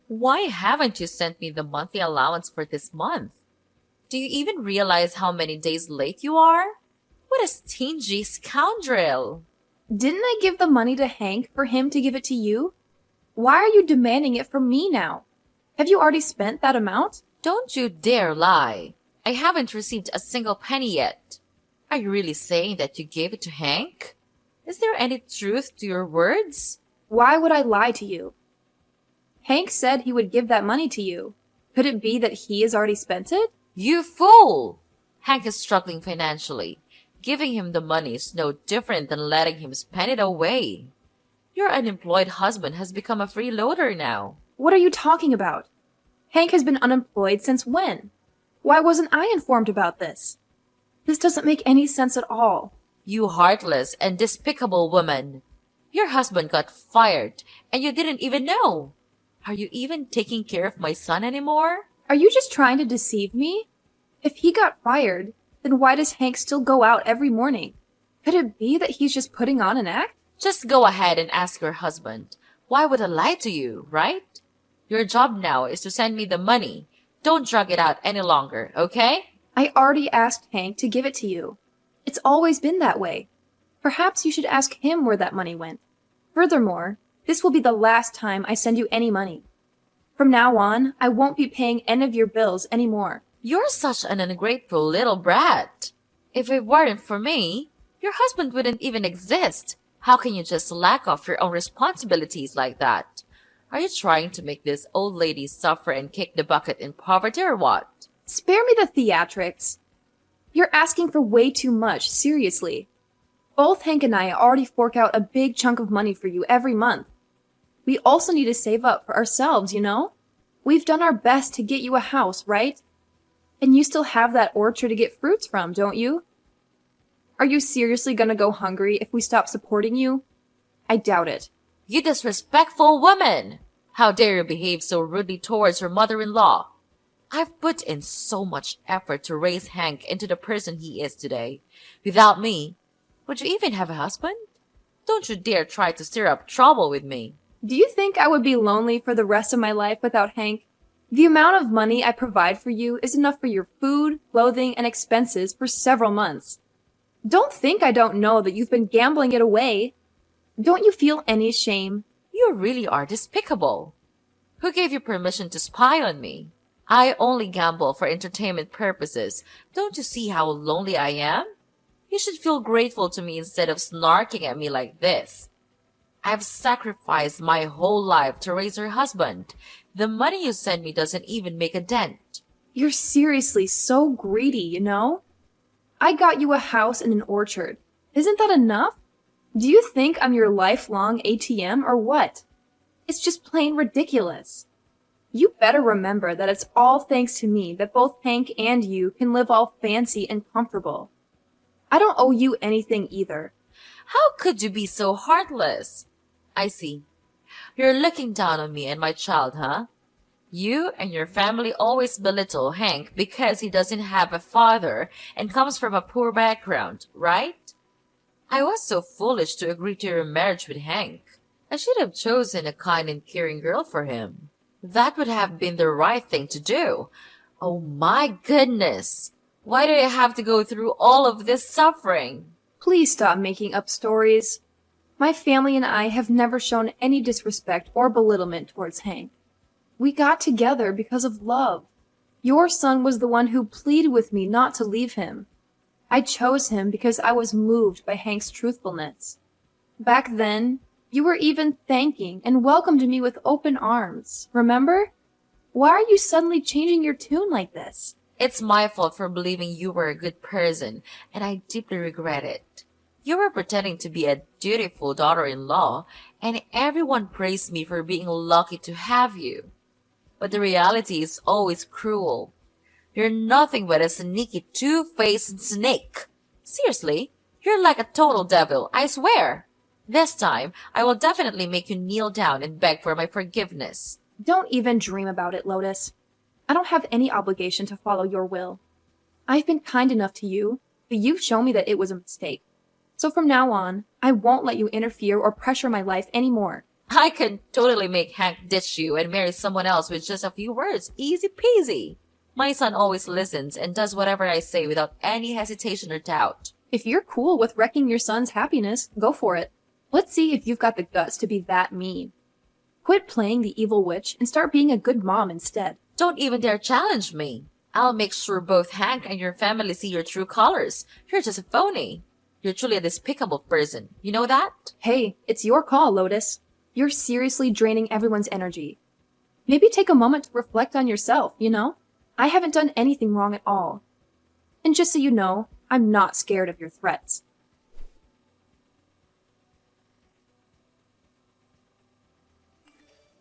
Why haven't you sent me the monthly allowance for this month? Do you even realize how many days late you are? What a stingy scoundrel! Didn't I give the money to Hank for him to give it to you? Why are you demanding it from me now? Have you already spent that amount? Don't you dare lie. I haven't received a single penny yet. Are you really saying that you gave it to Hank? Is there any truth to your words? Why would I lie to you? Hank said he would give that money to you. Could it be that he has already spent it? You fool! Hank is struggling financially. Giving him the money is no different than letting him spend it away. Your unemployed husband has become a freeloader now. What are you talking about? Hank has been unemployed since when? Why wasn't I informed about this? This doesn't make any sense at all. You heartless and despicable woman. Your husband got fired and you didn't even know. Are you even taking care of my son anymore? Are you just trying to deceive me? If he got fired, then why does Hank still go out every morning? Could it be that he's just putting on an act? Just go ahead and ask your husband. Why would I lie to you, right? Your job now is to send me the money. Don't drag it out any longer, okay? I already asked Hank to give it to you. It's always been that way. Perhaps you should ask him where that money went. Furthermore, this will be the last time I send you any money. From now on, I won't be paying any of your bills anymore. You're such an ungrateful little brat. If it weren't for me, your husband wouldn't even exist. How can you just lack off your own responsibilities like that? Are you trying to make this old lady suffer and kick the bucket in poverty or what? Spare me the theatrics. You're asking for way too much, seriously. Both Hank and I already fork out a big chunk of money for you every month. We also need to save up for ourselves, you know? We've done our best to get you a house, right? And you still have that orchard to get fruits from, don't you? Are you seriously gonna go hungry if we stop supporting you? I doubt it. You disrespectful woman! How dare you behave so rudely towards your mother-in-law? I've put in so much effort to raise Hank into the person he is today. Without me, would you even have a husband? Don't you dare try to stir up trouble with me. Do you think I would be lonely for the rest of my life without Hank? The amount of money I provide for you is enough for your food, clothing, and expenses for several months. Don't think I don't know that you've been gambling it away. Don't you feel any shame? You really are despicable. Who gave you permission to spy on me? I only gamble for entertainment purposes. Don't you see how lonely I am? You should feel grateful to me instead of snarking at me like this. I've sacrificed my whole life to raise your husband. The money you send me doesn't even make a dent. You're seriously so greedy, you know? I got you a house and an orchard. Isn't that enough? Do you think I'm your lifelong ATM or what? It's just plain ridiculous. You better remember that it's all thanks to me that both Hank and you can live all fancy and comfortable. I don't owe you anything either. How could you be so heartless? I see. You're looking down on me and my child, huh? You and your family always belittle Hank because he doesn't have a father and comes from a poor background, right? I was so foolish to agree to your marriage with Hank. I should have chosen a kind and caring girl for him. That would have been the right thing to do. Oh my goodness! Why do I have to go through all of this suffering? Please stop making up stories. My family and I have never shown any disrespect or belittlement towards Hank. We got together because of love. Your son was the one who pleaded with me not to leave him. I chose him because I was moved by Hank's truthfulness. Back then, you were even thanking and welcomed me with open arms, remember? Why are you suddenly changing your tune like this? It's my fault for believing you were a good person, and I deeply regret it. You were pretending to be a dutiful daughter-in-law, and everyone praised me for being lucky to have you. But the reality is always cruel. You're nothing but a sneaky, two-faced snake. Seriously, you're like a total devil, I swear. This time, I will definitely make you kneel down and beg for my forgiveness. Don't even dream about it, Lotus. I don't have any obligation to follow your will. I've been kind enough to you, but you've shown me that it was a mistake. So from now on, I won't let you interfere or pressure my life anymore. I can totally make Hank ditch you and marry someone else with just a few words. Easy peasy. My son always listens and does whatever I say without any hesitation or doubt. If you're cool with wrecking your son's happiness, go for it. Let's see if you've got the guts to be that mean. Quit playing the evil witch and start being a good mom instead. Don't even dare challenge me. I'll make sure both Hank and your family see your true colors. You're just a phony. You're truly a despicable person. You know that? Hey, it's your call, Lotus. You're seriously draining everyone's energy. Maybe take a moment to reflect on yourself, you know? I haven't done anything wrong at all. And just so you know, I'm not scared of your threats.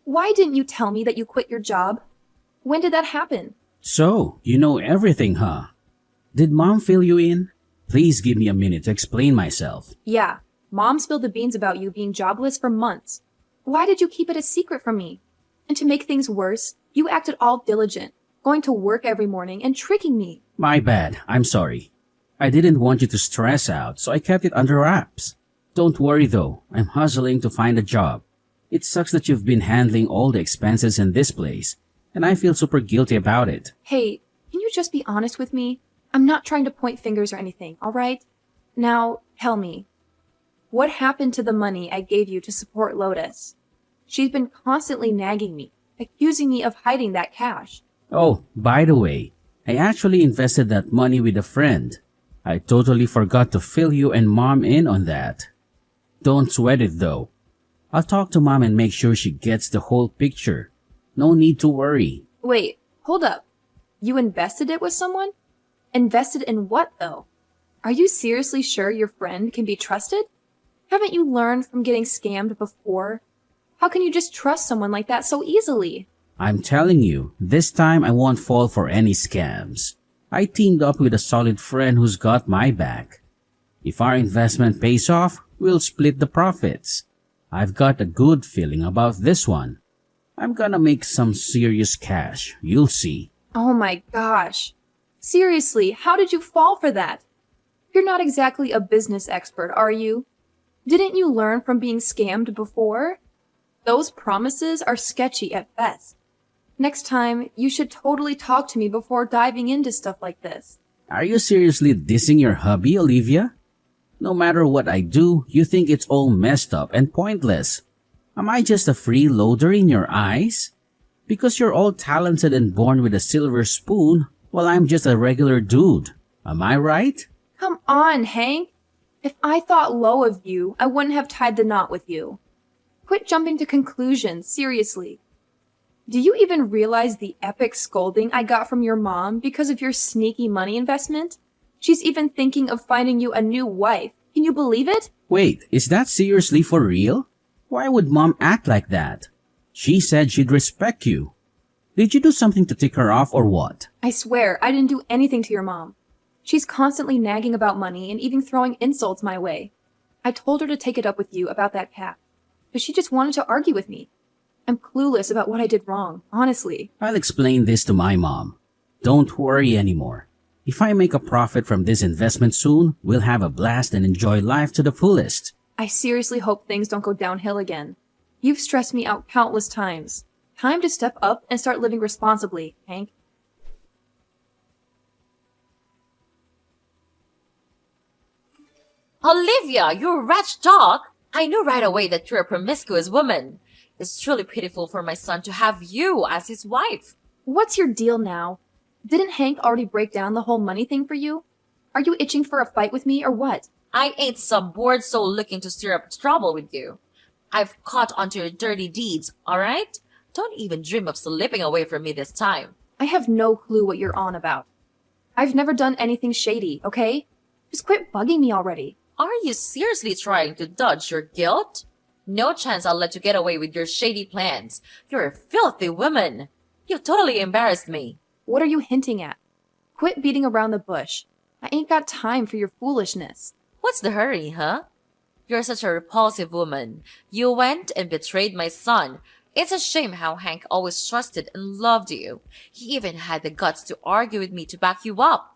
Why didn't you tell me that you quit your job? When did that happen? So, you know everything, huh? Did Mom fill you in? Please give me a minute to explain myself. Yeah, Mom spilled the beans about you being jobless for months. Why did you keep it a secret from me? And to make things worse, you acted all diligent, going to work every morning and tricking me. My bad, I'm sorry. I didn't want you to stress out, so I kept it under wraps. Don't worry though, I'm hustling to find a job. It sucks that you've been handling all the expenses in this place, and I feel super guilty about it. Hey, can you just be honest with me? I'm not trying to point fingers or anything, alright? Now, tell me, what happened to the money I gave you to support Lotus? She's been constantly nagging me, accusing me of hiding that cash. Oh, by the way, I actually invested that money with a friend. I totally forgot to fill you and Mom in on that. Don't sweat it though. I'll talk to Mom and make sure she gets the whole picture. No need to worry. Wait, hold up. You invested it with someone? Invested in what, though? Are you seriously sure your friend can be trusted? Haven't you learned from getting scammed before? How can you just trust someone like that so easily? I'm telling you, this time I won't fall for any scams. I teamed up with a solid friend who's got my back. If our investment pays off, we'll split the profits. I've got a good feeling about this one. I'm gonna make some serious cash, you'll see. Oh my gosh. Seriously, how did you fall for that? You're not exactly a business expert, are you? Didn't you learn from being scammed before? Those promises are sketchy at best. Next time, you should totally talk to me before diving into stuff like this. Are you seriously dissing your hubby, Olivia? No matter what I do, you think it's all messed up and pointless. Am I just a freeloader in your eyes? Because you're all talented and born with a silver spoon, while I'm just a regular dude. Am I right? Come on, Hank. If I thought low of you, I wouldn't have tied the knot with you. Quit jumping to conclusions, seriously. Do you even realize the epic scolding I got from your mom because of your sneaky money investment? She's even thinking of finding you a new wife. Can you believe it? Wait, is that seriously for real? Why would Mom act like that? She said she'd respect you. Did you do something to tick her off or what? I swear, I didn't do anything to your mom. She's constantly nagging about money and even throwing insults my way. I told her to take it up with you about that cat, but she just wanted to argue with me. I'm clueless about what I did wrong, honestly. I'll explain this to my mom. Don't worry anymore. If I make a profit from this investment soon, we'll have a blast and enjoy life to the fullest. I seriously hope things don't go downhill again. You've stressed me out countless times. Time to step up and start living responsibly, Hank. Olivia, you wretched dog! I knew right away that you're a promiscuous woman. It's truly pitiful for my son to have you as his wife. What's your deal now? Didn't Hank already break down the whole money thing for you? Are you itching for a fight with me or what? I ain't some bored soul looking to stir up trouble with you. I've caught onto your dirty deeds, alright? Don't even dream of slipping away from me this time. I have no clue what you're on about. I've never done anything shady, okay? Just quit bugging me already. Are you seriously trying to dodge your guilt? No chance I'll let you get away with your shady plans. You're a filthy woman. You totally embarrassed me. What are you hinting at? Quit beating around the bush. I ain't got time for your foolishness. What's the hurry, huh? You're such a repulsive woman. You went and betrayed my son. It's a shame how Hank always trusted and loved you. He even had the guts to argue with me to back you up.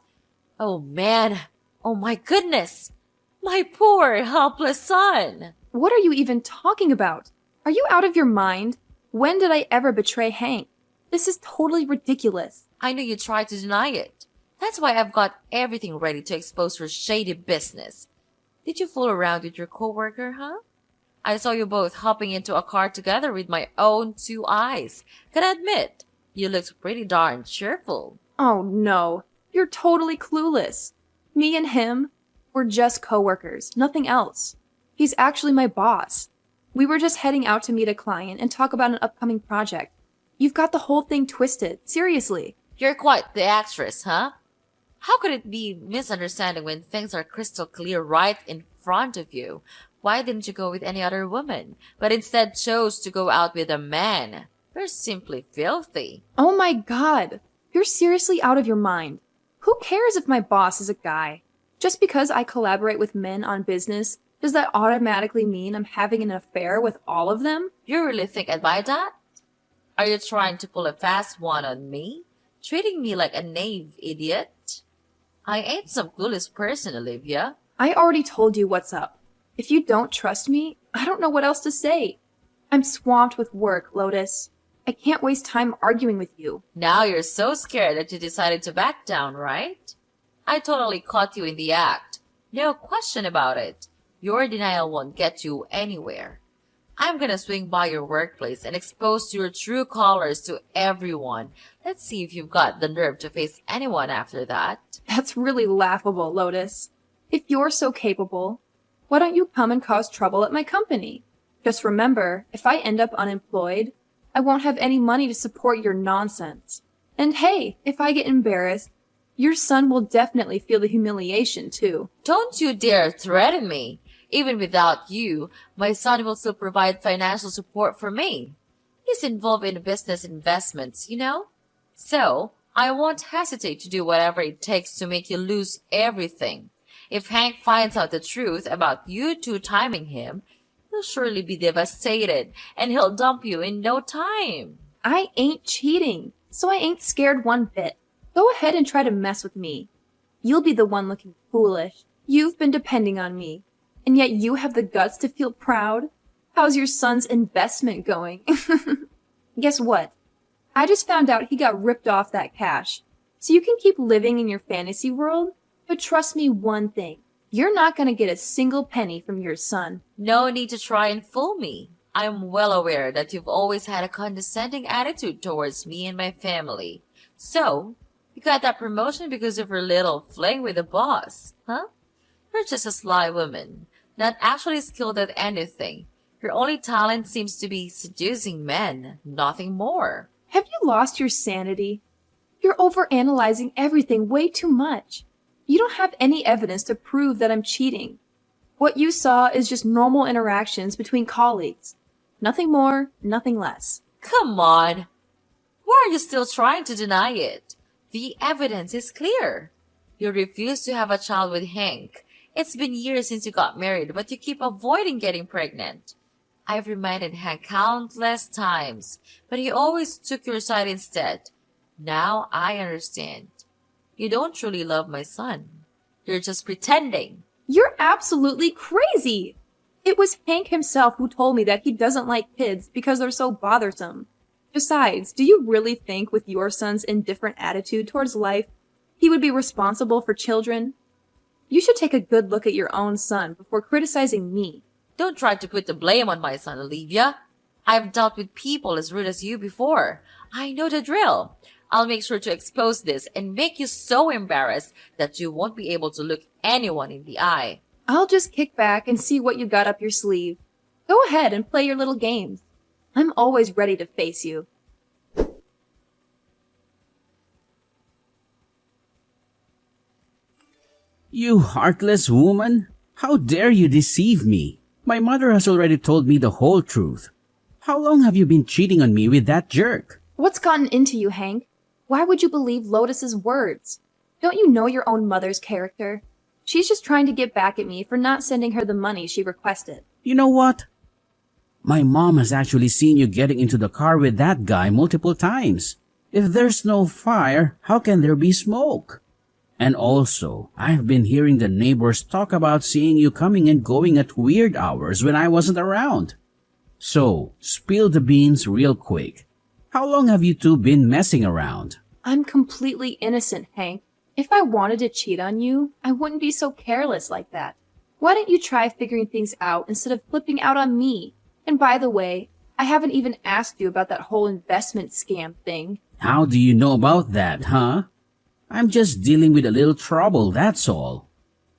Oh man. Oh my goodness. My poor, helpless son. What are you even talking about? Are you out of your mind? When did I ever betray Hank? This is totally ridiculous. I knew you tried to deny it. That's why I've got everything ready to expose your shady business. Did you fool around with your coworker, huh? I saw you both hopping into a car together with my own two eyes. Can I admit, you looked pretty darn cheerful. Oh no, you're totally clueless. Me and him, we're just coworkers, nothing else. He's actually my boss. We were just heading out to meet a client and talk about an upcoming project. You've got the whole thing twisted, seriously. You're quite the actress, huh? How could it be misunderstanding when things are crystal clear right in front of you? Why didn't you go with any other woman, but instead chose to go out with a man? You're simply filthy. Oh my god, you're seriously out of your mind. Who cares if my boss is a guy? Just because I collaborate with men on business, does that automatically mean I'm having an affair with all of them? You really think I'd buy that? Are you trying to pull a fast one on me? Treating me like a naive idiot? I ain't some clueless person, Olivia. I already told you what's up. If you don't trust me, I don't know what else to say. I'm swamped with work, Lotus. I can't waste time arguing with you. Now you're so scared that you decided to back down, right? I totally caught you in the act. No question about it. Your denial won't get you anywhere. I'm gonna swing by your workplace and expose your true colors to everyone. Let's see if you've got the nerve to face anyone after that. That's really laughable, Lotus. If you're so capable, why don't you come and cause trouble at my company? Just remember, if I end up unemployed, I won't have any money to support your nonsense. And hey, if I get embarrassed, your son will definitely feel the humiliation too. Don't you dare threaten me. Even without you, my son will still provide financial support for me. He's involved in business investments, you know? So, I won't hesitate to do whatever it takes to make you lose everything. If Hank finds out the truth about you two timing him, he'll surely be devastated and he'll dump you in no time. I ain't cheating, so I ain't scared one bit. Go ahead and try to mess with me. You'll be the one looking foolish. You've been depending on me. And yet you have the guts to feel proud? How's your son's investment going? Guess what? I just found out he got ripped off that cash. So you can keep living in your fantasy world, but trust me one thing. You're not gonna get a single penny from your son. No need to try and fool me. I'm well aware that you've always had a condescending attitude towards me and my family. So, you got that promotion because of your little fling with the boss, huh? You're just a sly woman, not actually skilled at anything. Your only talent seems to be seducing men, nothing more. Have you lost your sanity? You're overanalyzing everything way too much. You don't have any evidence to prove that I'm cheating. What you saw is just normal interactions between colleagues. Nothing more, nothing less. Come on. Why are you still trying to deny it? The evidence is clear. You refuse to have a child with Hank. It's been years since you got married, but you keep avoiding getting pregnant. I've reminded Hank countless times, but he always took your side instead. Now I understand. You don't truly love my son. You're just pretending. You're absolutely crazy! It was Hank himself who told me that he doesn't like kids because they're so bothersome. Besides, do you really think with your son's indifferent attitude towards life, he would be responsible for children? You should take a good look at your own son before criticizing me. Don't try to put the blame on my son, Olivia. I've dealt with people as rude as you before. I know the drill. I'll make sure to expose this and make you so embarrassed that you won't be able to look anyone in the eye. I'll just kick back and see what you got up your sleeve. Go ahead and play your little games. I'm always ready to face you. You heartless woman! How dare you deceive me? My mother has already told me the whole truth. How long have you been cheating on me with that jerk? What's gotten into you, Hank? Why would you believe Lotus's words? Don't you know your own mother's character? She's just trying to get back at me for not sending her the money she requested. You know what? My mom has actually seen you getting into the car with that guy multiple times. If there's no fire, how can there be smoke? And also, I've been hearing the neighbors talk about seeing you coming and going at weird hours when I wasn't around. So, spill the beans real quick. How long have you two been messing around? I'm completely innocent, Hank. If I wanted to cheat on you, I wouldn't be so careless like that. Why don't you try figuring things out instead of flipping out on me? And by the way, I haven't even asked you about that whole investment scam thing. How do you know about that, huh? I'm just dealing with a little trouble, that's all.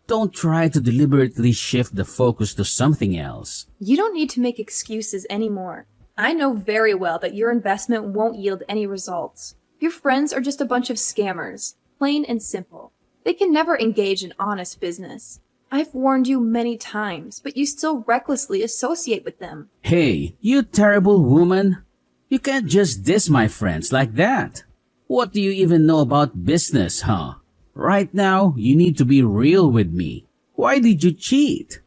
Don't try to deliberately shift the focus to something else. You don't need to make excuses anymore. I know very well that your investment won't yield any results. Your friends are just a bunch of scammers, plain and simple. They can never engage in honest business. I've warned you many times, but you still recklessly associate with them. Hey, you terrible woman. You can't just diss my friends like that. What do you even know about business, huh? Right now, you need to be real with me. Why did you cheat?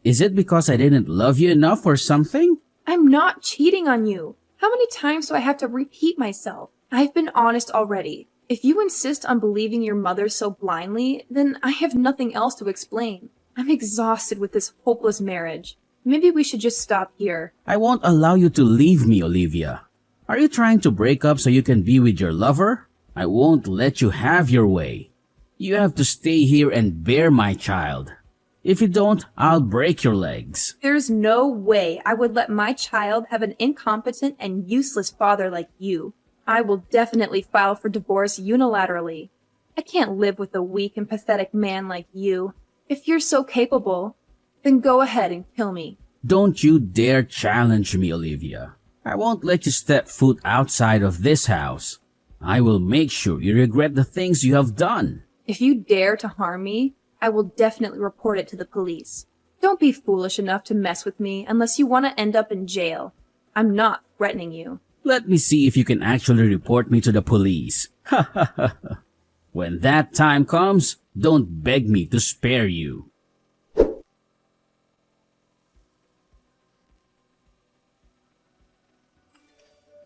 Is it because I didn't love you enough or something? I'm not cheating on you. How many times do I have to repeat myself? I've been honest already. If you insist on believing your mother so blindly, then I have nothing else to explain. I'm exhausted with this hopeless marriage. Maybe we should just stop here. I won't allow you to leave me, Olivia. Are you trying to break up so you can be with your lover? I won't let you have your way. You have to stay here and bear my child. If you don't, I'll break your legs. There's no way I would let my child have an incompetent and useless father like you. I will definitely file for divorce unilaterally. I can't live with a weak and pathetic man like you. If you're so capable, then go ahead and kill me. Don't you dare challenge me, Olivia. I won't let you step foot outside of this house. I will make sure you regret the things you have done. If you dare to harm me, I will definitely report it to the police. Don't be foolish enough to mess with me unless you want to end up in jail. I'm not threatening you. Let me see if you can actually report me to the police. When that time comes, don't beg me to spare you.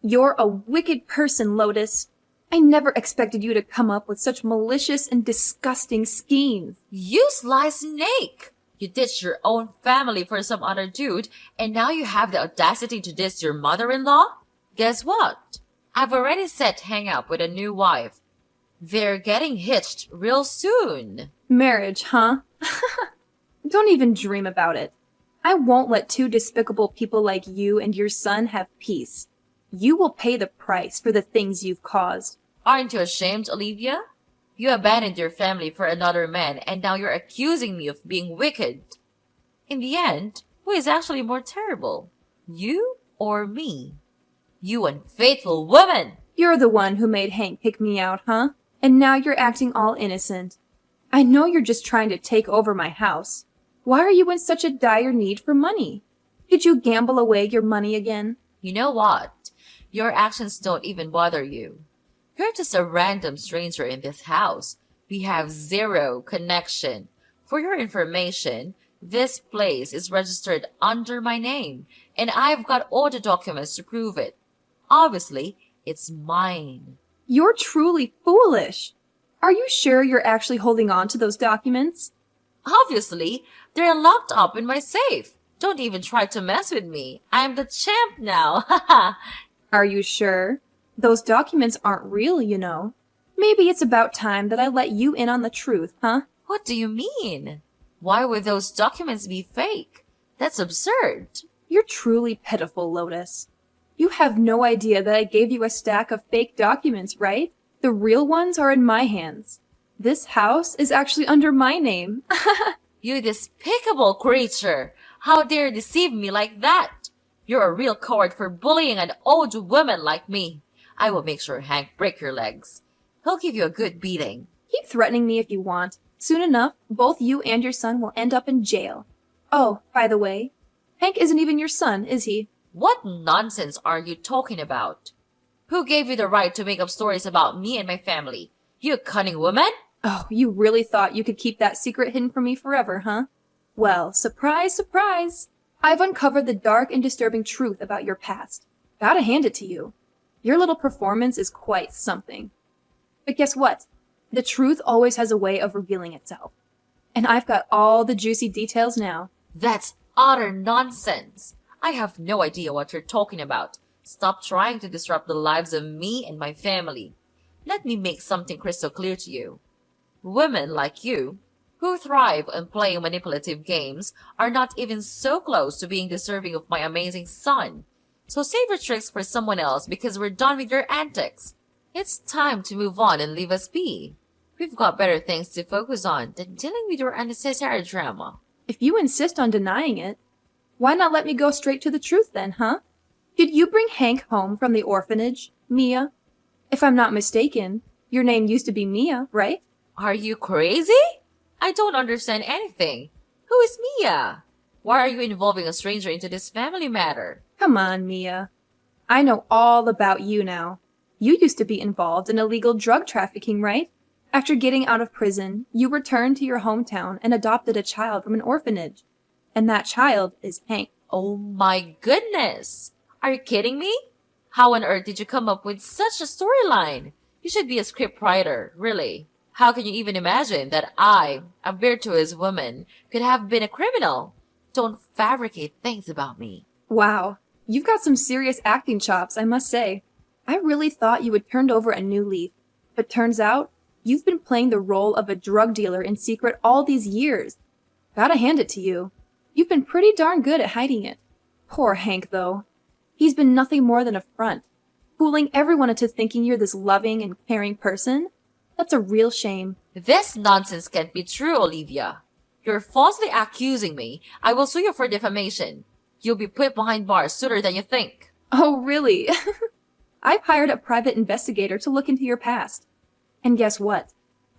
You're a wicked person, Lotus. I never expected you to come up with such malicious and disgusting schemes. You sly snake! You ditched your own family for some other dude, and now you have the audacity to diss your mother-in-law? Guess what? I've already set Hang up with a new wife. They're getting hitched real soon. Marriage, huh? Don't even dream about it. I won't let two despicable people like you and your son have peace. You will pay the price for the things you've caused. Aren't you ashamed, Olivia? You abandoned your family for another man, and now you're accusing me of being wicked. In the end, who is actually more terrible? You or me? You unfaithful woman! You're the one who made Hank kick me out, huh? And now you're acting all innocent. I know you're just trying to take over my house. Why are you in such a dire need for money? Did you gamble away your money again? You know what? Your actions don't even bother you. You're just a random stranger in this house. We have zero connection. For your information, this place is registered under my name, and I've got all the documents to prove it. Obviously, it's mine. You're truly foolish. Are you sure you're actually holding on to those documents? Obviously, they're locked up in my safe. Don't even try to mess with me. I'm the champ now. Haha. Are you sure? Those documents aren't real, you know. Maybe it's about time that I let you in on the truth, huh? What do you mean? Why would those documents be fake? That's absurd. You're truly pitiful, Lotus. You have no idea that I gave you a stack of fake documents, right? The real ones are in my hands. This house is actually under my name. You despicable creature! How dare you deceive me like that? You're a real coward for bullying an old woman like me. I will make sure Hank break your legs. He'll give you a good beating. Keep threatening me if you want. Soon enough, both you and your son will end up in jail. Oh, by the way, Hank isn't even your son, is he? What nonsense are you talking about? Who gave you the right to make up stories about me and my family? You cunning woman? Oh, you really thought you could keep that secret hidden from me forever, huh? Well, surprise, surprise. I've uncovered the dark and disturbing truth about your past. Gotta hand it to you. Your little performance is quite something. But guess what? The truth always has a way of revealing itself. And I've got all the juicy details now. That's utter nonsense. I have no idea what you're talking about. Stop trying to disrupt the lives of me and my family. Let me make something crystal clear to you. Women like you, who thrive on playing manipulative games, are not even so close to being deserving of my amazing son. So save your tricks for someone else because we're done with your antics. It's time to move on and leave us be. We've got better things to focus on than dealing with your unnecessary drama. If you insist on denying it, why not let me go straight to the truth then, huh? Did you bring Hank home from the orphanage, Mia? If I'm not mistaken, your name used to be Mia, right? Are you crazy? I don't understand anything. Who is Mia? Why are you involving a stranger into this family matter? Come on, Mia. I know all about you now. You used to be involved in illegal drug trafficking, right? After getting out of prison, you returned to your hometown and adopted a child from an orphanage. And that child is Hank. Oh my goodness! Are you kidding me? How on earth did you come up with such a storyline? You should be a scriptwriter, really. How can you even imagine that I, a virtuous woman, could have been a criminal? Don't fabricate things about me. Wow, you've got some serious acting chops, I must say. I really thought you had turned over a new leaf, but turns out you've been playing the role of a drug dealer in secret all these years. Gotta hand it to you. You've been pretty darn good at hiding it. Poor Hank, though. He's been nothing more than a front, fooling everyone into thinking you're this loving and caring person. That's a real shame. This nonsense can't be true, Olivia. You're falsely accusing me. I will sue you for defamation. You'll be put behind bars sooner than you think. Oh, really? I've hired a private investigator to look into your past. And guess what?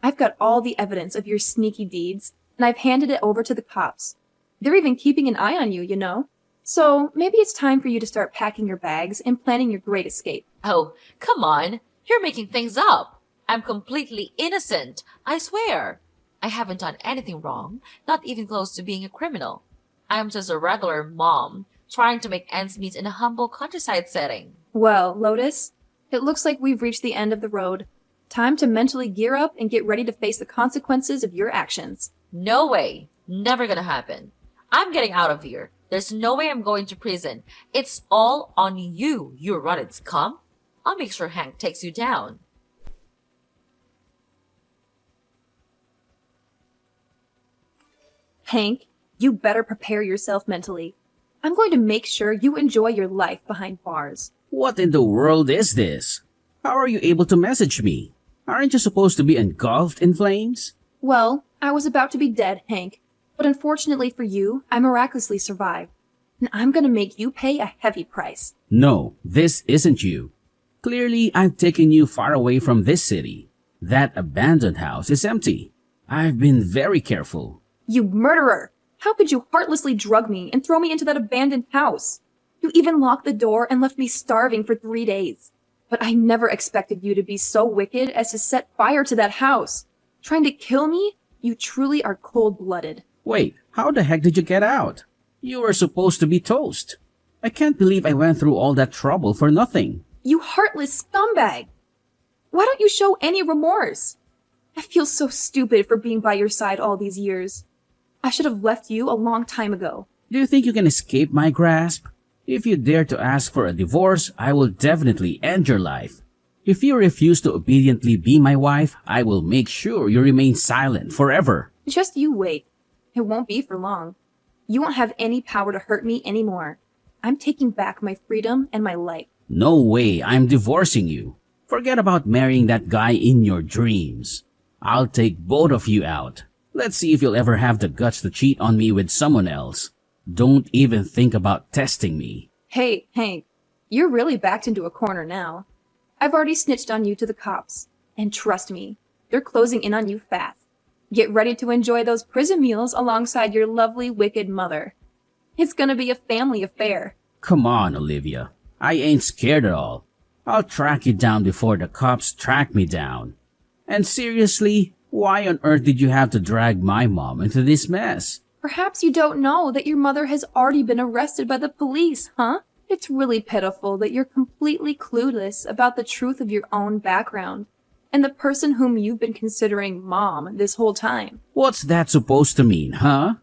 I've got all the evidence of your sneaky deeds, and I've handed it over to the cops. They're even keeping an eye on you, you know. So maybe it's time for you to start packing your bags and planning your great escape. Oh, come on. You're making things up. I'm completely innocent, I swear. I haven't done anything wrong, not even close to being a criminal. I'm just a regular mom, trying to make ends meet in a humble countryside setting. Well, Lotus, it looks like we've reached the end of the road. Time to mentally gear up and get ready to face the consequences of your actions. No way. Never gonna happen. I'm getting out of here. There's no way I'm going to prison. It's all on you, you rotten scum. I'll make sure Hank takes you down. Hank, you better prepare yourself mentally. I'm going to make sure you enjoy your life behind bars. What in the world is this? How are you able to message me? Aren't you supposed to be engulfed in flames? Well, I was about to be dead, Hank. But unfortunately for you, I miraculously survived. And I'm gonna make you pay a heavy price. No, this isn't you. Clearly, I've taken you far away from this city. That abandoned house is empty. I've been very careful. You murderer! How could you heartlessly drug me and throw me into that abandoned house? You even locked the door and left me starving for 3 days. But I never expected you to be so wicked as to set fire to that house. Trying to kill me? You truly are cold-blooded. Wait, how the heck did you get out? You were supposed to be toast. I can't believe I went through all that trouble for nothing. You heartless scumbag! Why don't you show any remorse? I feel so stupid for being by your side all these years. I should have left you a long time ago. Do you think you can escape my grasp? If you dare to ask for a divorce, I will definitely end your life. If you refuse to obediently be my wife, I will make sure you remain silent forever. Just you wait. It won't be for long. You won't have any power to hurt me anymore. I'm taking back my freedom and my life. No way, I'm divorcing you. Forget about marrying that guy in your dreams. I'll take both of you out. Let's see if you'll ever have the guts to cheat on me with someone else. Don't even think about testing me. Hey, Hank, you're really backed into a corner now. I've already snitched on you to the cops. And trust me, they're closing in on you fast. Get ready to enjoy those prison meals alongside your lovely, wicked mother. It's gonna be a family affair. Come on, Olivia. I ain't scared at all. I'll track you down before the cops track me down. And seriously, why on earth did you have to drag my mom into this mess? Perhaps you don't know that your mother has already been arrested by the police, huh? It's really pitiful that you're completely clueless about the truth of your own background and the person whom you've been considering mom this whole time. What's that supposed to mean, huh?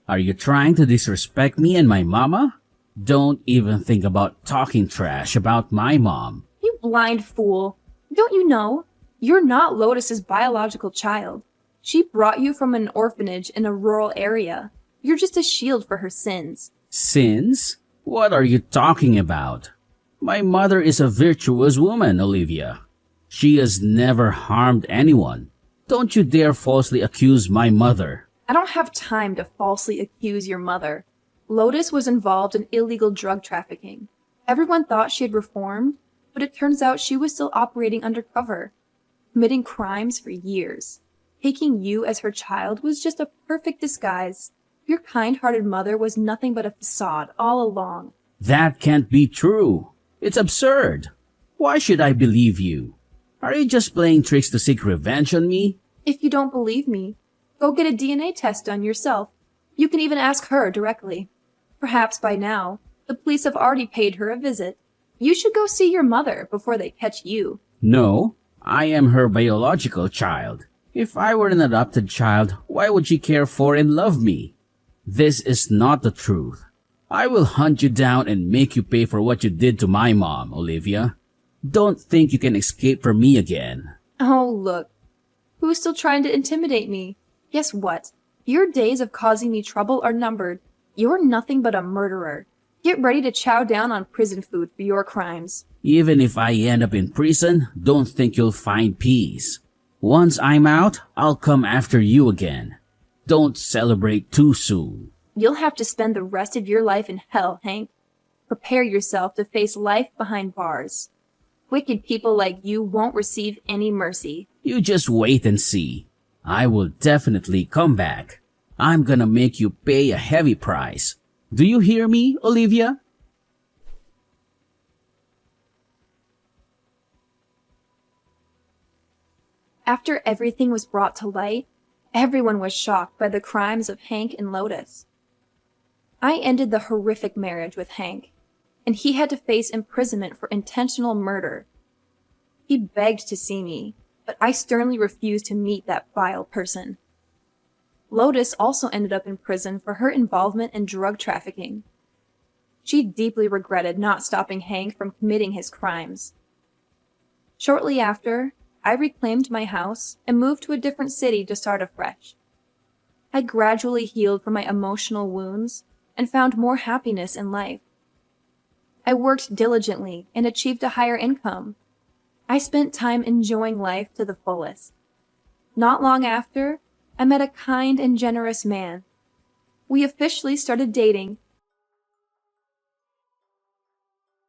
Are you trying to disrespect me and my mama? Don't even think about talking trash about my mom. You blind fool. Don't you know? You're not Lotus's biological child. She brought you from an orphanage in a rural area. You're just a shield for her sins. Sins? What are you talking about? My mother is a virtuous woman, Olivia. She has never harmed anyone. Don't you dare falsely accuse my mother. I don't have time to falsely accuse your mother. Lotus was involved in illegal drug trafficking. Everyone thought she had reformed, but it turns out she was still operating undercover, committing crimes for years. Taking you as her child was just a perfect disguise. Your kind-hearted mother was nothing but a facade all along. That can't be true. It's absurd. Why should I believe you? Are you just playing tricks to seek revenge on me? If you don't believe me, go get a DNA test done yourself. You can even ask her directly. Perhaps by now, the police have already paid her a visit. You should go see your mother before they catch you. No, I am her biological child. If I were an adopted child, why would she care for and love me? This is not the truth. I will hunt you down and make you pay for what you did to my mom, Olivia. Don't think you can escape from me again. Oh, look. Who's still trying to intimidate me? Guess what? Your days of causing me trouble are numbered. You're nothing but a murderer. Get ready to chow down on prison food for your crimes. Even if I end up in prison, don't think you'll find peace. Once I'm out, I'll come after you again. Don't celebrate too soon. You'll have to spend the rest of your life in hell, Hank. Prepare yourself to face life behind bars. Wicked people like you won't receive any mercy. You just wait and see. I will definitely come back. I'm gonna make you pay a heavy price. Do you hear me, Olivia? After everything was brought to light, everyone was shocked by the crimes of Hank and Lotus. I ended the horrific marriage with Hank, and he had to face imprisonment for intentional murder. He begged to see me, but I sternly refused to meet that vile person. Lotus also ended up in prison for her involvement in drug trafficking. She deeply regretted not stopping Hank from committing his crimes. Shortly after, I reclaimed my house and moved to a different city to start afresh. I gradually healed from my emotional wounds and found more happiness in life. I worked diligently and achieved a higher income. I spent time enjoying life to the fullest. Not long after, I met a kind and generous man. We officially started dating